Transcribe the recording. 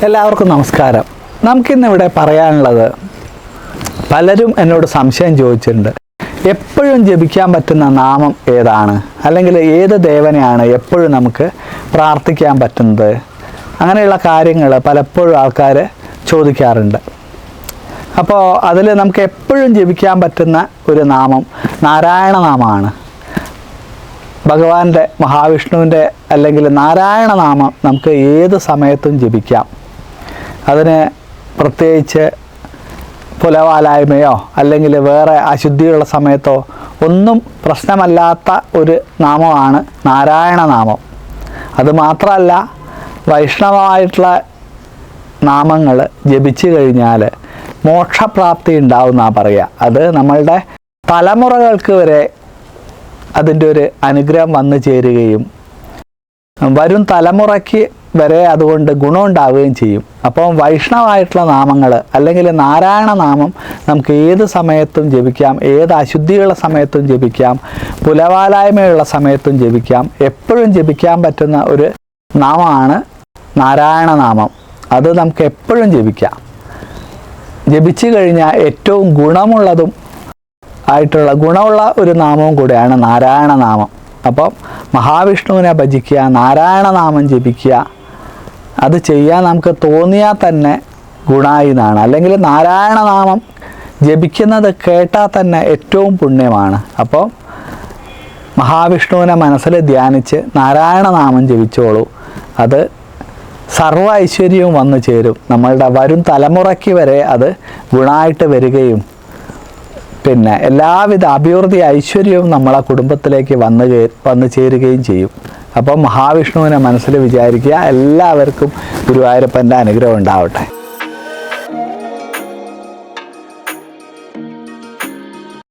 എല്ലാവർക്കും നമസ്കാരം. നമുക്കിന്നിവിടെ പറയാനുള്ളത്, പലരും എന്നോട് സംശയം ചോദിച്ചിട്ടുണ്ട്, എപ്പോഴും ജപിക്കാൻ പറ്റുന്ന നാമം ഏതാണ്, അല്ലെങ്കിൽ ഏത് ദേവനെയാണ് എപ്പോഴും നമുക്ക് പ്രാർത്ഥിക്കാൻ പറ്റുന്നത്, അങ്ങനെയുള്ള കാര്യങ്ങൾ പലപ്പോഴും ആൾക്കാർ ചോദിക്കാറുണ്ട്. അപ്പോൾ അതിൽ നമുക്ക് എപ്പോഴും ജപിക്കാൻ പറ്റുന്ന ഒരു നാമം നാരായണ നാമമാണ്. ഭഗവാന്റെ, മഹാവിഷ്ണുവിൻ്റെ അല്ലെങ്കിൽ നാരായണ നാമം നമുക്ക് ഏത് സമയത്തും ജപിക്കാം. അതിന് പ്രത്യേകിച്ച് പുലവാലായ്മയോ അല്ലെങ്കിൽ വേറെ അശുദ്ധിയുള്ള സമയത്തോ ഒന്നും പ്രശ്നമല്ലാത്ത ഒരു നാമമാണ് നാരായണ നാമം. അതുമാത്രമല്ല, വൈഷ്ണവമായിട്ടുള്ള നാമങ്ങൾ ജപിച്ചു കഴിഞ്ഞാൽ മോക്ഷപ്രാപ്തി ഉണ്ടാവുമെന്നാണ് പറയുക. അത് നമ്മളുടെ തലമുറകൾക്ക് വരെ അതിൻ്റെ ഒരു അനുഗ്രഹം വന്നു ചേരുകയും വരും തലമുറയ്ക്ക് വരെ അതുകൊണ്ട് ഗുണമുണ്ടാവുകയും ചെയ്യും. അപ്പം വൈഷ്ണവമായിട്ടുള്ള നാമങ്ങൾ അല്ലെങ്കിൽ നാരായണ നാമം നമുക്ക് ഏത് സമയത്തും ജപിക്കാം, ഏത് അശുദ്ധിയുള്ള സമയത്തും ജപിക്കാം, പുലവാലായ്മയുള്ള സമയത്തും ജപിക്കാം. എപ്പോഴും ജപിക്കാൻ പറ്റുന്ന ഒരു നാമമാണ് നാരായണ നാമം. അത് നമുക്ക് എപ്പോഴും ജപിക്കാം. ജപിച്ചു കഴിഞ്ഞാൽ ഏറ്റവും ഗുണമുള്ള ഒരു നാമവും കൂടെയാണ് നാരായണ നാമം. അപ്പം മഹാവിഷ്ണുവിനെ ഭജിക്കുക, നാരായണ നാമം ജപിക്കുക, അത് ചെയ്യാൻ നമുക്ക് തോന്നിയാൽ തന്നെ ഗുണമായി എന്നാണ്. അല്ലെങ്കിൽ നാരായണ നാമം ജപിക്കുന്നത് കേട്ടാൽ തന്നെ ഏറ്റവും പുണ്യമാണ്. അപ്പോൾ മഹാവിഷ്ണുവിനെ മനസ്സിൽ ധ്യാനിച്ച് നാരായണ നാമം ജപിച്ചോളൂ. അത് സർവ്വ ഐശ്വര്യവും വന്നു ചേരും. നമ്മളുടെ വരും തലമുറയ്ക്ക് വരെ അത് ഗുണമായിട്ട് വരികയും പിന്നെ എല്ലാവിധ അഭിവൃദ്ധി ഐശ്വര്യവും നമ്മളെ കുടുംബത്തിലേക്ക് വന്നു ചേരുകയും ചെയ്യും. അപ്പം മഹാവിഷ്ണുവിനെ മനസ്സിൽ വിചാരിക്കുക. എല്ലാവർക്കും ഗുരുവായൂരപ്പൻ്റെ അനുഗ്രഹം ഉണ്ടാവട്ടെ.